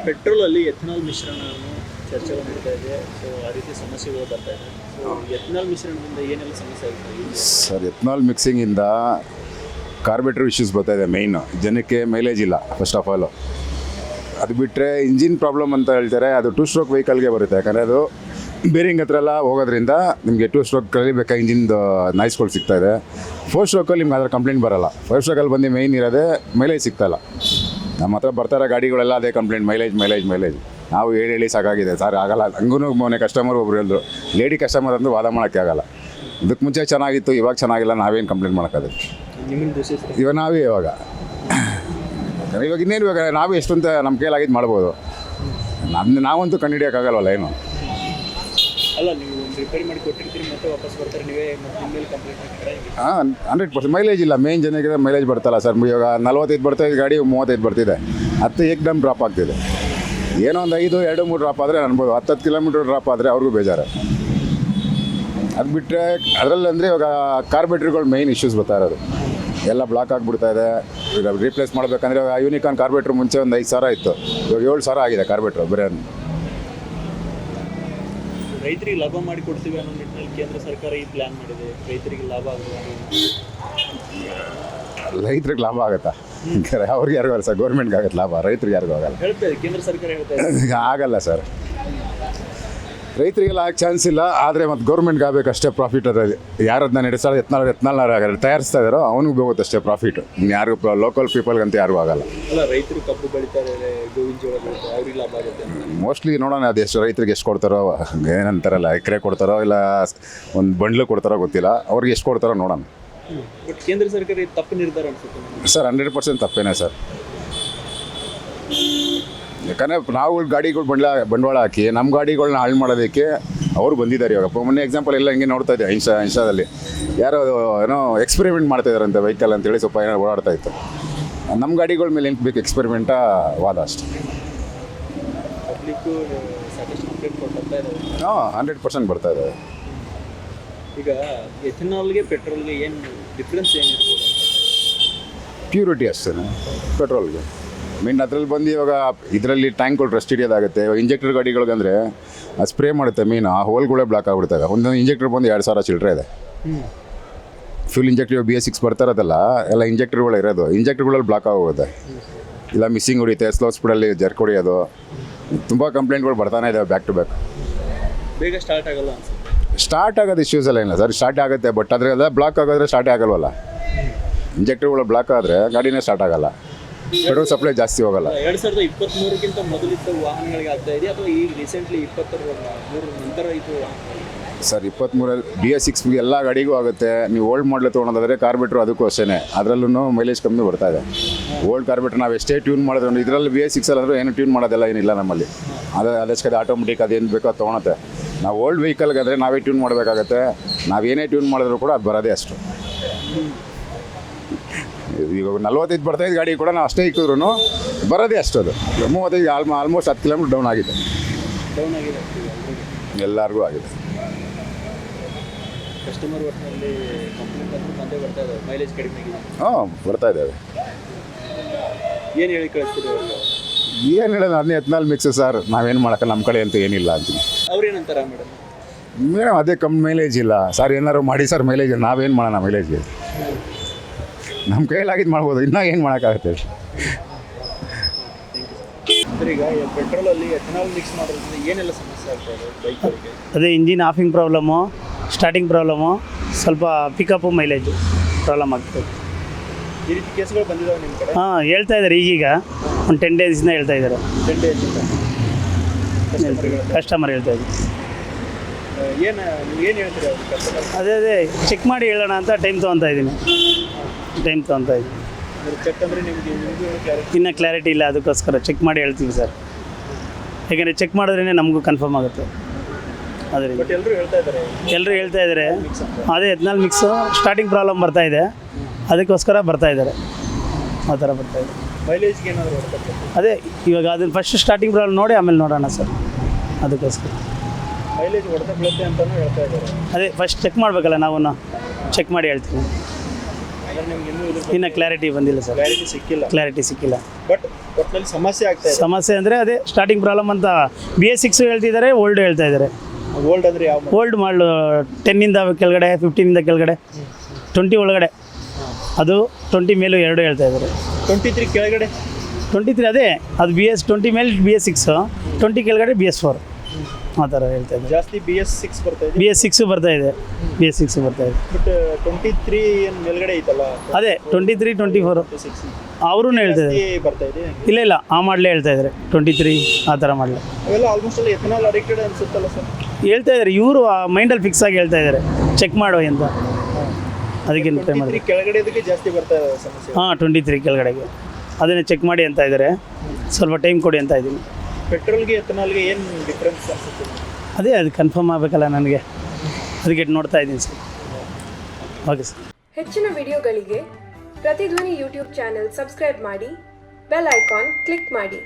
ಪೆಟ್ರೋಲಲ್ಲಿ ethanol ಮಿಶ್ರಣವನ್ನು ಚರ್ಚೆಗಳು ನಡೀತಾ ಇದೆ. ಸೊ ಆ ರೀತಿ ಸಮಸ್ಯೆಗಳು ಬರ್ತಾ ಇದೆ. ಸೊ ಎಥನಾಲ್ ಮಿಶ್ರಣದಿಂದ ಏನೆಲ್ಲ ಸಮಸ್ಯೆ ಆಗುತ್ತೆ ಸರ್? ಎಥನಾಲ್ ಮಿಕ್ಸಿಂಗಿಂದ ಕಾರ್ಬೇಟ್ರ್ ಇಶ್ಯೂಸ್ ಬರ್ತಾ ಇದೆ. ಮೇಯ್ನು ಜನಕ್ಕೆ ಮೈಲೇಜ್ ಇಲ್ಲ ಫಸ್ಟ್ ಆಫ್ ಆಲು. ಅದು ಬಿಟ್ಟರೆ ಇಂಜಿನ್ ಪ್ರಾಬ್ಲಮ್ ಅಂತ ಹೇಳ್ತಾರೆ. ಅದು 2 ಸ್ಟ್ರೋಕ್ ವೆಹಿಕಲ್ಗೆ ಬರುತ್ತೆ. ಯಾಕಂದರೆ ಅದು ಬೇರಿಂಗ್ ಹತ್ರ ಎಲ್ಲ ಹೋಗೋದ್ರಿಂದ ನಿಮಗೆ 2 ಸ್ಟ್ರೋಕ್ ಕಲಿಬೇಕಾ ಇಂಜಿನ್ದು ನಾಯ್ಸ್ಗಳು ಸಿಗ್ತಾಯಿದೆ. 4 ಸ್ಟ್ರೋಕಲ್ಲಿ ನಿಮ್ಗೆ ಅದರ ಕಂಪ್ಲೇಂಟ್ ಬರೋಲ್ಲ. 5 ಸ್ಟ್ರೋಕಲ್ಲಿ ಬಂದು ಮೇಯ್ನ್ ಇರೋದೇ ಮೈಲೇಜ್ ಸಿಗ್ತಾಯಿಲ್ಲ. ನಮ್ಮ ಹತ್ರ ಬರ್ತಾರೋ ಗಾಡಿಗಳೆಲ್ಲ ಅದೇ ಕಂಪ್ಲೇಂಟ್, ಮೈಲೇಜ್. ನಾವು ಹೇಳಿ ಸಾಕಾಗಿದೆ ಸರ್, ಆಗಲ್ಲ. ಹಂಗೂ ಮೊನ್ನೆ ಕಸ್ಟಮರ್ ಒಬ್ರು ಹೇಳಿದ್ರು, ಲೇಡಿ ಕಸ್ಟಮರ್ ಅಂದು ವಾದ ಮಾಡೋಕ್ಕೆ ಆಗಲ್ಲ. ಇದಕ್ಕೆ ಮುಂಚೆ ಚೆನ್ನಾಗಿತ್ತು, ಇವಾಗ ಚೆನ್ನಾಗಿಲ್ಲ, ನಾವೇನು ಕಂಪ್ಲೇಂಟ್ ಮಾಡೋಕ್ಕಾಗುತ್ತೆ? ಇವಾಗ ನಾವೇ ಇವಾಗ ಇನ್ನೇನು ಇವಾಗ ನಾವು ಎಷ್ಟು ಅಂತ ನಮ್ಮ ಕೈಲಾಗಿದ್ದು ಮಾಡ್ಬೋದು. ನಾವಂತೂ ಕಂಡುಹಿಡಿಯೋಕ್ಕಾಗಲ್ವಲ್ಲ ಏನು. ಅಲ್ಲ, ನೀವು ರಿಪೇರಿ ಮಾಡಿ ಕೊಟ್ಟಿರ್ತೀರಿ, ಮತ್ತೆ ವಾಪಸ್ ಬರ್ತಾರೆ, ನೀವೇ ನಿಮ್ಮ ಮೇಲೆ ಕಂಪ್ಲೇಂಟ್ ಮಾಡ್ತೀರಾ? 100% ಮೈಲೇಜ್ ಇಲ್ಲ. ಮೇನ್ ಜನಕ್ಕೆ ಮೈಲೇಜ್ ಬರ್ತಲ್ಲ ಸರ್. ಇವಾಗ 45 ಬರ್ತಾಯಿದೆ ಗಾಡಿ, 35 ಬರ್ತಿದೆ. 10 ಏಕ್ದಮ್ ಡ್ರಾಪ್ ಆಗ್ತಿದೆ. ಏನೋ ಒಂದು 5, 2, 3 ಡ್ರಾಪ್ ಆದರೆ ಅನ್ಬೋದು. 10 ಕಿಲೋಮೀಟ್ರ್ ಡ್ರಾಪ್ ಆದರೆ ಅವ್ರಿಗೂ ಬೇಜಾರು. ಅದು ಬಿಟ್ಟರೆ ಅದರಲ್ಲಿ ಅಂದರೆ ಇವಾಗ ಕಾರ್ಬೇಟ್ರಿಗಳು ಮೇಯ್ನ್ ಇಶ್ಯೂಸ್ ಬರ್ತಾ ಇರೋದು. ಎಲ್ಲ ಬ್ಲಾಕ್ ಆಗಿಬಿಡ್ತಾ ಇದೆ. ಈಗ ರೀಪ್ಲೇಸ್ ಮಾಡಬೇಕಂದ್ರೆ ಇವಾಗ ಯೂನಿಕಾನ್ ಕಾರ್ಬೇಟ್ರ್ ಮುಂಚೆ ಒಂದು 5,000 ಇತ್ತು, ಇವಾಗ 7,000 ಆಗಿದೆ ಕಾರ್ಬೇಟ್ರು ಬರೀ. ರೈತರಿಗೆ ಲಾಭ ಮಾಡಿ ಕೊಡ್ತೀವಿ ಅನ್ನೋ ನಿಟ್ಟಿನಲ್ಲಿ ಕೇಂದ್ರ ಸರ್ಕಾರ ಈ ಪ್ಲ್ಯಾನ್ ಮಾಡಿದೆ. ರೈತರಿಗೆ ಲಾಭ ಆಗುತ್ತೆ. ರೈತರಿಗೆ ಲಾಭ ಆಗುತ್ತಾ? ಅವ್ರಿಗೆ ಯಾರಿಗೂ ಆಗಲ್ಲ ಸರ್. ಗೌರ್ಮೆಂಟ್ಗೆ ಆಗುತ್ತೆ ಲಾಭ, ರೈತರಿಗೆ ಯಾರಿಗೂ ಆಗಲ್ಲ. ಹೇಳ್ತಾ ಇದೆ ಕೇಂದ್ರ ಸರ್ಕಾರ, ಹೇಳ್ತಾ ಇದೆ ಆಗಲ್ಲ ಸರ್. ರೈತರಿಗೆಲ್ಲ ಆಗಕ್ಕೆ ಚಾನ್ಸ್ ಇಲ್ಲ. ಆದರೆ ಮತ್ತು ಗೌರ್ಮೆಂಟ್ಗೆ ಆಗಬೇಕಷ್ಟೇ ಪ್ರಾಫಿಟ್. ಅದರಲ್ಲಿ ಯಾರು ಅದನ್ನ ನಡೆಸ್ತಾರೆ, ಎತ್ನಾಲ್ ತಯಾರಿಸ್ತಾ ಇದ್ದಾರೋ ಅವ್ನಿಗೆ ಹೋಗುತ್ತಷ್ಟೇ ಪ್ರಾಫಿಟ್. ಯಾರಿಗೂ ಲೋಕಲ್ ಪೀಪಲ್ಗಂತ ಯಾರಿಗೂ ಆಗಲ್ಲ. ಅಲ್ಲ, ರೈತರು ಕಬ್ಬು ಬೆಳೀತಾ ಇದ್ದಾರೆ, ಗೋವಿನ ಜೋಳ ಬೆಳೀತಾರೆ, ಅವ್ರಿಗೆ ಲಾಭ ಆಗುತ್ತೆ. ಮೋಸ್ಟ್ಲಿ ನೋಡೋಣ ಅದು ಎಷ್ಟು ರೈತರಿಗೆ ಎಷ್ಟು ಕೊಡ್ತಾರೋ, ಏನಂತಾರಲ್ಲ ಎಕರೆ ಕೊಡ್ತಾರೋ ಇಲ್ಲ ಒಂದು ಬಂಡ್ಲು ಕೊಡ್ತಾರೋ ಗೊತ್ತಿಲ್ಲ. ಅವ್ರಿಗೆ ಎಷ್ಟು ಕೊಡ್ತಾರೋ ನೋಡೋಣ. ಬಟ್ ಕೇಂದ್ರ ಸರ್ಕಾರ ತಪ್ಪು ನಿರ್ಧಾರ ಅನ್ಸುತ್ತೆ ಸರ್. 100% ತಪ್ಪೇನೆ ಸರ್. ಯಾಕಂದರೆ ನಾವು ಗಾಡಿಗಳು ಬಂಡವಾಳ ಹಾಕಿ ನಮ್ಮ ಗಾಡಿಗಳನ್ನ ಹಾಳು ಮಾಡೋದಕ್ಕೆ ಅವರು ಬಂದಿದ್ದಾರೆ. ಇವಾಗ ಮೊನ್ನೆ ಎಕ್ಸಾಂಪಲ್ ಎಲ್ಲ ಹಿಂಗೆ ನೋಡ್ತಾ ಇದ್ದೆ ಇನ್ಸ್ಟಾದಲ್ಲಿ. ಯಾರೋ ಏನೋ ಎಕ್ಸ್ಪೆರಿಮೆಂಟ್ ಮಾಡ್ತಾಯಿದ್ದಾರಂತೆ ವೆಹಿಕಲ್ ಅಂತೇಳಿ ಸ್ವಲ್ಪ ಏನೋ ಓಡಾಡ್ತಾ ಇತ್ತು. ನಮ್ಮ ಗಾಡಿಗಳ ಮೇಲೆ ಏನು ಬೇಕು ಎಕ್ಸ್ಪೆರಿಮೆಂಟಾ ವಾದ ಅಷ್ಟೇ. ಪಬ್ಲಿಕ್ಕು ಸಾಕಷ್ಟು ಕಂಪ್ಲೇಂಟ್ ಕೊಡ್ತಾ ಇದ್ದಾರೆ. 100% ಬರ್ತಾ ಇದ್ದಾವೆ. ಈಗ ಎಥನಾಲ್ಗೆ ಪೆಟ್ರೋಲ್ಗೆ ಏನು ಡಿಫ್ರೆನ್ಸ್ ಏನಿರ್ಬೋದು? ಪ್ಯೂರಿಟಿ ಅಷ್ಟೇ ಪೆಟ್ರೋಲ್ಗೆ. ಮೀನ್ ಅದರಲ್ಲಿ ಬಂದು ಇವಾಗ ಇದರಲ್ಲಿ ಟ್ಯಾಂಕ್ಗಳು ರಸ್ಟ್ ಹಿಡಿಯೋದಾಗುತ್ತೆ. ಇವಾಗ ಇಂಜೆಕ್ಟರ್ ಗಾಡಿಗಳಿಗಂದರೆ ಅದು ಸ್ಪ್ರೇ ಮಾಡುತ್ತೆ ಮೀನು, ಆ ಹೋಲ್ಗಳೇ ಬ್ಲಾಕ್ ಆಗಿಬಿಡ್ತವೆ. ಒಂದೊಂದು ಇಂಜೆಕ್ಟರ್ ಬಂದು 2,000 ಚಿಲ್ಲರೆ ಇದೆ. ಫ್ಯೂಲ್ ಇಂಜೆಕ್ಟರ್ BS6 ಬರ್ತಾ ಇರೋದಲ್ಲ, ಎಲ್ಲ ಇಂಜೆಕ್ಟರ್ಗಳು ಇರೋದು. ಇಂಜೆಕ್ಟರ್ಗಳಲ್ಲಿ ಬ್ಲಾಕ್ ಆಗೋಗುತ್ತೆ, ಇಲ್ಲ ಮಿಸ್ಸಿಂಗ್ ಹೊಡಿಯುತ್ತೆ, ಸ್ಲೋ ಸ್ಪೀಡಲ್ಲಿ ಜರ್ಕ್ ಹೊಡಿಯೋದು. ತುಂಬ ಕಂಪ್ಲೇಂಟ್ಗಳು ಬರ್ತಾನೆ ಇದ್ದಾವೆ ಬ್ಯಾಕ್ ಟು ಬ್ಯಾಕ್. ಬೇಗ ಸ್ಟಾರ್ಟ್ ಆಗಲ್ಲ ಅನ್ಸುತ್ತೆ. ಸ್ಟಾರ್ಟ್ ಆಗೋದು ಇಶ್ಯೂಸ್ ಎಲ್ಲ ಇಲ್ಲ ಸರ್. ಸ್ಟಾರ್ಟ್ ಆಗುತ್ತೆ, ಬಟ್ ಅದರೆಲ್ಲ ಬ್ಲಾಕ್ ಆಗೋದ್ರೆ ಸ್ಟಾರ್ಟೇ ಆಗಲ್ವಲ್ಲ. ಇಂಜೆಕ್ಟರ್ಗಳು ಬ್ಲಾಕ್ ಆದರೆ ಗಾಡಿನೇ ಸ್ಟಾರ್ಟ್ ಆಗಲ್ಲ, ಪೆಟ್ರೋಲ್ ಸಪ್ಲೈ ಜಾಸ್ತಿ ಹೋಗಲ್ಲ. 2023ಕ್ಕಿಂತ ಮೊದಲಿದ್ದ ವಾಹನಗಳಿಗೆ ಆಗ್ತಾ ಇದೆ, ಅಥವಾ ಈಗ ರೀಸೆಂಟ್ಲಿ 23 ನಂತರ ಇದು? ಸರ್ 23 BS6 ಎಲ್ಲ ಗಾಡಿಗೂ ಆಗುತ್ತೆ. ನೀವು ಓಲ್ಡ್ ಮಾಡಲ್ ತೊಗೊಳೋದಾದರೆ ಕಾರ್ಬೇಟ್ರು ಅದಕ್ಕೂ ಅಷ್ಟೇ. ಅದರಲ್ಲೂ ಮೈಲೇಜ್ ಕಮ್ಮಿ ಬರ್ತಾ ಇದೆ. ಓಲ್ಡ್ ಕಾರ್ಬೇಟ್ರ್ ನಾವು ಎಷ್ಟೇ ಟ್ಯೂನ್ ಮಾಡಿದ್ರು, ಇದರಲ್ಲಿ BS6 ಅಲ್ಲಾದರೂ ಏನು ಟ್ಯೂನ್ ಮಾಡೋದೆಲ್ಲ ಏನಿಲ್ಲ ನಮ್ಮಲ್ಲಿ. ಅದಕ್ಕೆ ಆಟೋಮೆಟಿಕ್ ಅದೇನು ಬೇಕೋ ಅದು ತೊಗೊಳತ್ತೆ. ನಾವು ಓಲ್ಡ್ ವೆಹಿಕಲ್ಗೆ ಆದರೆ ನಾವೇ ಟ್ಯೂನ್ ಮಾಡಬೇಕಾಗತ್ತೆ. ನಾವೇನೇ ಟ್ಯೂನ್ ಮಾಡಿದ್ರು ಕೂಡ ಅದು ಬರೋದೇ ಅಷ್ಟು. ಈಗ 45 ಬರ್ತಾಯಿದ್ದ ಗಾಡಿ ಕೂಡ ನಾವು ಅಷ್ಟೇ ಇಕ್ಕಿದ್ರು ಬರೋದೇ ಅಷ್ಟು. ಅದು 35 ಆಲ್ಮೋಸ್ಟ್ 10 ಕಿಲೋಮೀಟ್ರ್ ಡೌನ್ ಆಗಿದೆ. ಎಲ್ಲರಿಗೂ ಆಗಿದೆ. ಕಸ್ಟಮರ್ ಒಟ್ಟಿನಲ್ಲಿ ಕಂಪ್ಲೇಂಟ್ ಅಂದ್ರೆ ಬಂದೇ ಬರ್ತಾ ಇದ್ದಾವೆ, ಮೈಲೇಜ್ ಕಡಿಮೆ ಆಗಿದೆ. ಬರ್ತಾ ಇದ್ದಾವೆ. ಏನು ಹೇಳಿ ಕಳಿಸ್ತೀರಿ ಅವ್ರಿಗೆ? ಏನು ಹೇಳೋದು, ಅದನ್ನೇ ಎಥನಾಲ್ ಮಿಕ್ಸ್ ಸರ್. ನಾವೇನು ಮಾಡೋಕ್ಕೆ ನಮ್ಮ ಕಡೆ ಅಂತೂ ಏನಿಲ್ಲ ಅಂತೀನಿ. ಅವ್ರೇನಂತಾರ ಮೇಡಮ್? ಅದೇ ಕಮ್ಮಿ ಮೈಲೇಜ್ ಇಲ್ಲ ಸರ್, ಏನಾದ್ರು ಮಾಡಿ ಸರ್ ಮೈಲೇಜ್. ನಾವೇನು ಮಾಡೋಣ ಮೈಲೇಜ್ಗೆ? ನಮ್ಮ ಕೈಲಾಗಿದ್ದು ಮಾಡ್ಬೋದು, ಇನ್ನೂ ಏನು ಮಾಡೋಕ್ಕಾಗುತ್ತೆ? ಸರ್, ಈಗ ಪೆಟ್ರೋಲಲ್ಲಿ ಎಥನಾಲ್ ಮಿಕ್ಸ್ ಮಾಡೋದ್ರಿಂದ ಏನೆಲ್ಲ ಸಮಸ್ಯೆ ಆಗ್ತಾ ಇದೆ ಬೈಕರಿಗೆ? ಅದೇ ಇಂಜಿನ್ ಆಫಿಂಗ್ ಪ್ರಾಬ್ಲಮ್ಮು, ಸ್ಟಾರ್ಟಿಂಗ್ ಪ್ರಾಬ್ಲಮ್ಮು, ಸ್ವಲ್ಪ ಪಿಕಪ್ಪು ಮೈಲೇಜು ಪ್ರಾಬ್ಲಮ್ ಆಗ್ತದೆ. ಈ ರೀತಿ ಕೇಸ್ಗಳು ಬಂದಿದ್ದಾವೆ ನಿಮ್ಮ ಕಡೆ? ಹೇಳ್ತಾ ಇದ್ದಾರೆ. ಈಗೀಗ ಒಂದು 10 ಡೇಸಿಂದ ಹೇಳ್ತಾ ಇದ್ದಾರೆ. 10 ಡೇಸಿಂದ ಕಸ್ಟಮರ್ ಹೇಳ್ತಾ ಇದ್ದಾರೆ. ನೀವು ಏನು ಹೇಳ್ತೀರಿ ಅವ್ರಿಗೆ ಕಸ್ಟಮರ್? ಅದೇ ಚೆಕ್ ಮಾಡಿ ಹೇಳೋಣ ಅಂತ ಟೈಮ್ ತೊಗೊತಾ ಇದ್ದೀನಿ. ಚೆಕ್ ಅಂದರೆ ನಿಮಗೆ ಇನ್ನೂ ಕ್ಲಾರಿಟಿ ಇಲ್ಲ, ಅದಕ್ಕೋಸ್ಕರ ಚೆಕ್ ಮಾಡಿ ಹೇಳ್ತೀವಿ ಸರ್. ಯಾಕೆಂದರೆ ಚೆಕ್ ಮಾಡಿದ್ರೇ ನಮಗೂ ಕನ್ಫರ್ಮ್ ಆಗುತ್ತೆ. ಅದರಿಂದ ಬಟ್ ಎಲ್ಲರೂ ಹೇಳ್ತಾ ಇದ್ದಾರೆ ಅದೇ ಎಥನಾಲ್ ಮಿಕ್ಸು ಸ್ಟಾರ್ಟಿಂಗ್ ಪ್ರಾಬ್ಲಮ್ ಬರ್ತಾ ಇದೆ, ಅದಕ್ಕೋಸ್ಕರ ಬರ್ತಾ ಇದ್ದಾರೆ. ಆ ಥರ ಬರ್ತಾ ಇದೆ. ಮೈಲೇಜ್ಗೆ ಏನಾದರೂ ಹೊರತಕ್ಕೆ? ಅದೇ ಇವಾಗ ಅದನ್ನು ಫಸ್ಟ್ ಸ್ಟಾರ್ಟಿಂಗ್ ಪ್ರಾಬ್ಲಮ್ ನೋಡಿ ಆಮೇಲೆ ನೋಡೋಣ ಸರ್, ಅದಕ್ಕೋಸ್ಕರ. ಮೈಲೇಜ್ ಹೊಡೆತ ಬೀಳುತ್ತೆ ಅಂತಲೂ ಹೇಳ್ತಾ ಇದ್ದಾರೆ. ಅದೇ ಫಸ್ಟ್ ಚೆಕ್ ಮಾಡಬೇಕಲ್ಲ, ನಾವು ಚೆಕ್ ಮಾಡಿ ಹೇಳ್ತೀವಿ. ಅಂದ್ರೆ ನಿಮ್ಗೆ ಇನ್ನೂ ಇನ್ನು ಕ್ಲಾರಿಟಿ ಬಂದಿಲ್ಲ ಸರ್, ಕ್ಲಾರಿಟಿ ಸಿಕ್ಕಿಲ್ಲ. ಬಟ್ ಒಟ್ಟಿನಲ್ಲಿ ಸಮಸ್ಯೆ ಆಗ್ತಾ ಇದೆ. ಸಮಸ್ಯೆ ಅಂದರೆ ಅದೇ ಸ್ಟಾರ್ಟಿಂಗ್ ಪ್ರಾಬ್ಲಮ್ ಅಂತ BS6 ಹೇಳ್ತಿದ್ದಾರೆ, ಓಲ್ಡ್ ಹೇಳ್ತಾ ಇದ್ದಾರೆ. ಓಲ್ಡ್ ಅಂದರೆ ಯಾವ ಓಲ್ಡ್ ಮಾಡಲು 10ಇಂದ ಕೆಳಗಡೆ, 15ಇಂದ ಕೆಳಗಡೆ, 20 ಒಳಗಡೆ, ಅದು 20 ಮೇಲೂ 2 ಹೇಳ್ತಾ ಇದ್ದಾರೆ. 23 ಕೆಳಗಡೆ 23 ಅದೇ ಅದು BS20 ಮೇಲೆ BS6, 20 ಕೆಳಗಡೆ BS4 ಆ ಥರ ಹೇಳ್ತಾ ಇದ್ದಾರೆ. ಜಾಸ್ತಿ BS6 ಬರ್ತಾ ಇದೆ. BS6 ಬರ್ತಾ ಇದೆ, BS6 ಬರ್ತಾ ಇದೆ. ಬಟ್ 23 ಏನು ಮೇಲ್ಗಡೆ ಐತಲ್ಲ, ಅದೇ 23, 24 ಅವ್ರೂ ಹೇಳ್ತಾ ಇದ್ದಾರೆ. ಬರ್ತಾ ಇದೆ. ಇಲ್ಲ ಆ ಮಾಡಲೇ ಹೇಳ್ತಾ ಇದ್ದಾರೆ, 23 ಆ ಥರ ಮಾಡಲೇ ಅವೆಲ್ಲ ಆಲ್ಮೋಸ್ಟ್ ಎಲ್ಲ ಎಥನಾಲ್ ಅಡಿಕ್ಟೆಡ್ ಅನ್ಸುತ್ತಲ್ಲ ಸರ್. ಹೇಳ್ತಾ ಇದ್ದಾರೆ ಇವರು, ಮೈಂಡಲ್ಲಿ ಫಿಕ್ಸ್ ಆಗಿ ಹೇಳ್ತಾ ಇದ್ದಾರೆ ಚೆಕ್ ಮಾಡೋ ಅಂತ. ಅದಕ್ಕೆ ಟ್ರೈ ಮಾಡಿ. ಕೆಳಗಡೆ ಇದಕ್ಕೆ ಜಾಸ್ತಿ ಬರ್ತಾ ಇದೆ ಸಮಸ್ಯೆ. 23 ಕೆಳಗಡೆಗೆ ಅದನ್ನೇ ಚೆಕ್ ಮಾಡಿ ಅಂತ ಇದ್ದಾರೆ. ಸ್ವಲ್ಪ ಟೈಮ್ ಕೊಡಿ ಅಂತ ಇದ್ದೀನಿ. ಪೆಟ್ರೋಲ್ಗೆ ಎಥನಾಲ್ಗೆ ಏನು ಡಿಫ್ರೆನ್ಸ್ ಅನ್ಸುತ್ತೆ? ಅದೇ ಅದು ಕನ್ಫರ್ಮ್ ಆಗಬೇಕಲ್ಲ ನನಗೆ, ಅದಕ್ಕೆ ನೋಡ್ತಾ ಇದ್ದೀನಿ ಸರ್. Okay sir. ಹೆಚ್ಚಿನ ವಿಡಿಯೋಗಳಿಗೆ ಪ್ರತಿಧ್ವನಿ ಯೂಟ್ಯೂಬ್ ಚಾನೆಲ್ ಸಬ್ಸ್ಕ್ರೈಬ್ ಮಾಡಿ, ಬೆಲ್ ಐಕಾನ್ ಕ್ಲಿಕ್ ಮಾಡಿ.